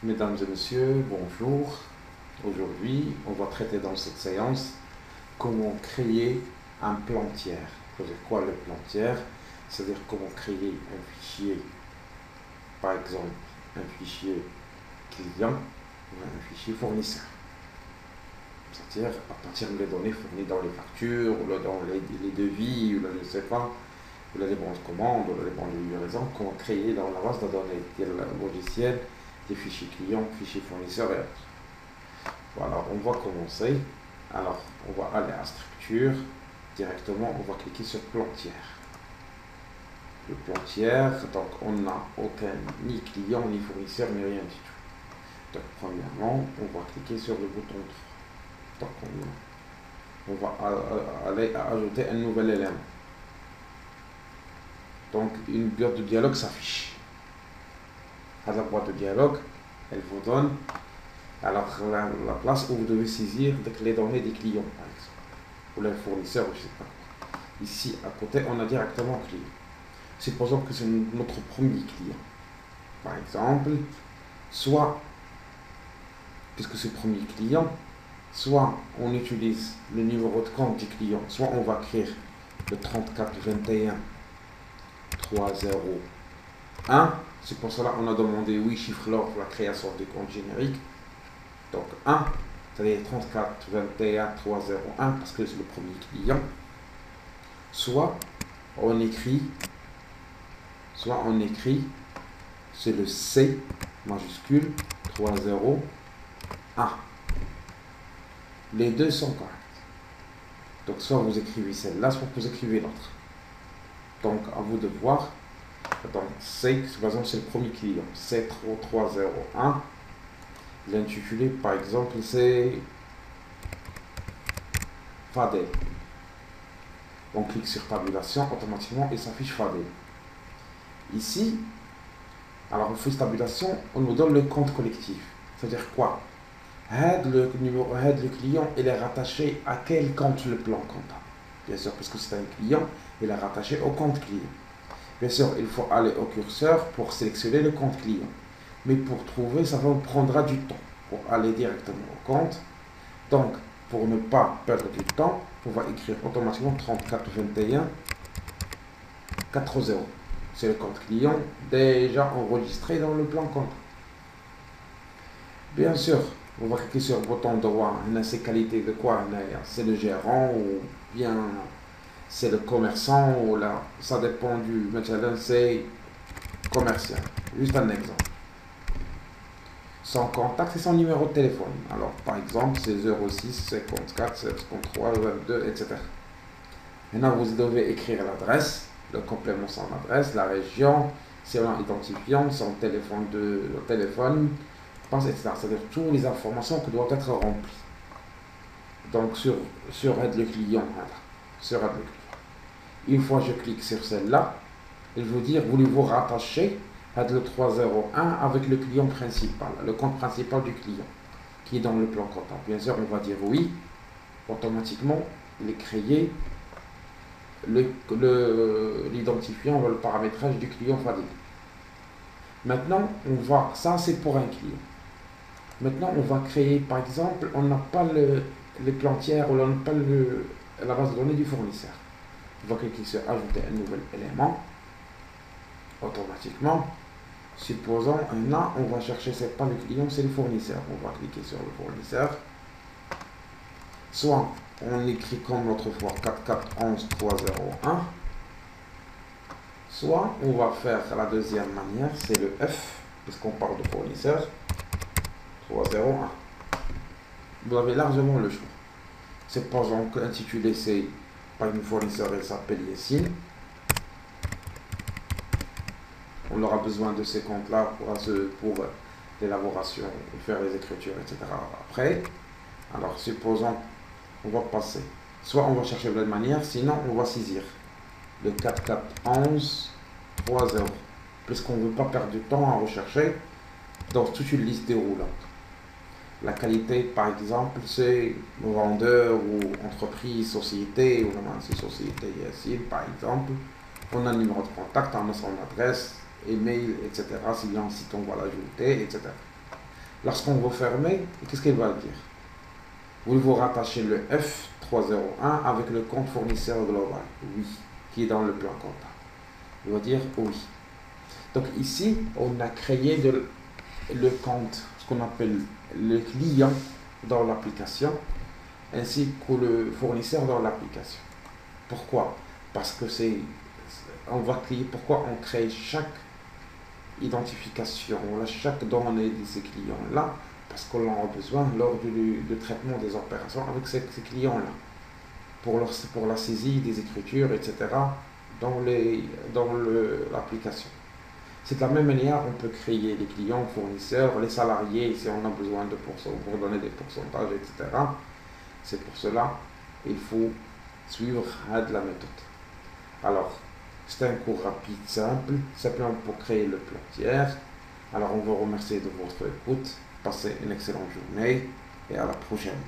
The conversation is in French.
Mesdames et messieurs, bonjour. Aujourd'hui, on va traiter dans cette séance comment créer un plan tiers. C'est-à-dire quoi le plan tiers? C'est-à-dire comment créer un fichier, par exemple un fichier client ou un fichier fournisseur. C'est-à-dire à partir des données fournies dans les factures, ou dans les devis, ou là, je ne sais pas, ou là, les bons de commande, ou là, les bons de livraison, comment créer dans la base de données logicielle des fichiers clients, fichiers fournisseurs et autres. Voilà, on va commencer. Alors, on va aller à structure. Directement, on va cliquer sur plan tiers. Le plan tiers, donc on n'a aucun ni client, ni fournisseur, ni rien du tout. Donc, premièrement, on va cliquer sur le bouton 3. Donc, on va aller à ajouter un nouvel élément. Donc, une boîte de dialogue s'affiche. À la boîte de dialogue, elle vous donne alors la place où vous devez saisir les données des clients, par exemple, ou les fournisseurs, je ne sais pas. Ici, à côté, on a directement client. Supposons que c'est notre premier client. Par exemple, soit, puisque c'est le premier client, soit on utilise le numéro de compte du client, soit on va écrire le 34 21 301. C'est pour cela qu'on a demandé 8 chiffres lors de la création du compte générique. Donc 1, c'est-à-dire 34 21 301 parce que c'est le premier client. Soit on écrit, c'est le C majuscule 301. Les deux sont corrects. Donc soit vous écrivez celle-là, soit vous écrivez l'autre. Donc à vous de voir. Donc C, par exemple, c'est le premier client, C301. L'intitulé, par exemple, c'est Fadel. On clique sur tabulation, automatiquement il s'affiche Fadel. Ici, alors il faut tabulation, on nous donne le compte collectif. C'est-à-dire quoi? Le numéro le client, il est rattaché à quel compte le plan comptable? Bien sûr, puisque c'est un client, il est rattaché au compte client. Bien sûr, il faut aller au curseur pour sélectionner le compte client. Mais pour trouver, ça va prendra du temps pour aller directement au compte. Donc, pour ne pas perdre du temps, on va écrire automatiquement 34 21 40. C'est le compte client déjà enregistré dans le plan compte. Bien sûr, on va cliquer sur le bouton droit. On a ces qualités de quoi? C'est le gérant ou bien c'est le commerçant ou là, ça dépend du maintenant c'est commercial. Juste un exemple. Son contact et son numéro de téléphone. Alors, par exemple, c'est 06 54 73 22, etc. Maintenant, vous devez écrire l'adresse, le complément son adresse, la région, son identifiant, son téléphone, etc. C'est-à-dire toutes les informations qui doivent être remplies. Donc, sur aide le client. Une fois que je clique sur celle-là, il veut dire, voulez-vous rattacher le 301 avec le client principal, le compte principal du client, qui est dans le plan comptable. Bien sûr, on va dire oui. Automatiquement, il est créé l'identifiant, le paramétrage du client Fadil. Maintenant, ça c'est pour un client. Maintenant, on va créer, par exemple, on n'a pas le plan tiers ou on n'a pas la base de données du fournisseur. On va cliquer sur ajouter un nouvel élément. Automatiquement, supposons on va chercher, c'est pas le client, c'est le fournisseur. On va cliquer sur le fournisseur. Soit on écrit comme l'autre fois 4411 301. Soit on va faire la deuxième manière, c'est le F, puisqu'on parle de fournisseur 301. Vous avez largement le choix. Supposons que l'intitulé c'est par une fournisseur, elle s'appelle Yessine. On aura besoin de ces comptes-là pour l'élaboration, faire les écritures, etc. Après, alors supposons, on va passer. Soit on va chercher de la manière, sinon on va saisir le 4411 30. Puisqu'on ne veut pas perdre du temps à rechercher dans toute une liste déroulante. La qualité, par exemple, c'est vendeur ou entreprise, société, ou c'est société Yessine, par exemple. On a un numéro de contact, on a son adresse, email, etc. Si bien un site, on va l'ajouter, etc. Lorsqu'on veut fermer, qu'est-ce qu'il va dire? Voulez-vous rattacher le F301 avec le compte fournisseur global? Oui, qui est dans le plan comptable. Il va dire oui. Donc ici, on a créé le compte, ce qu'on appelle le client dans l'application, ainsi que le fournisseur dans l'application. Pourquoi? Parce que pourquoi on crée chaque identification, chaque donnée de ces clients-là, parce qu'on en a besoin lors du traitement des opérations avec ces clients-là, pour la saisie des écritures, etc., dans l'application. C'est de la même manière, on peut créer les clients, fournisseurs, les salariés, si on a besoin de pour donner des pourcentages, etc. C'est pour cela qu'il faut suivre la méthode. Alors, c'est un cours rapide, simple, simplement pour créer le plan tiers. Alors, on vous remercie de votre écoute. Passez une excellente journée et à la prochaine.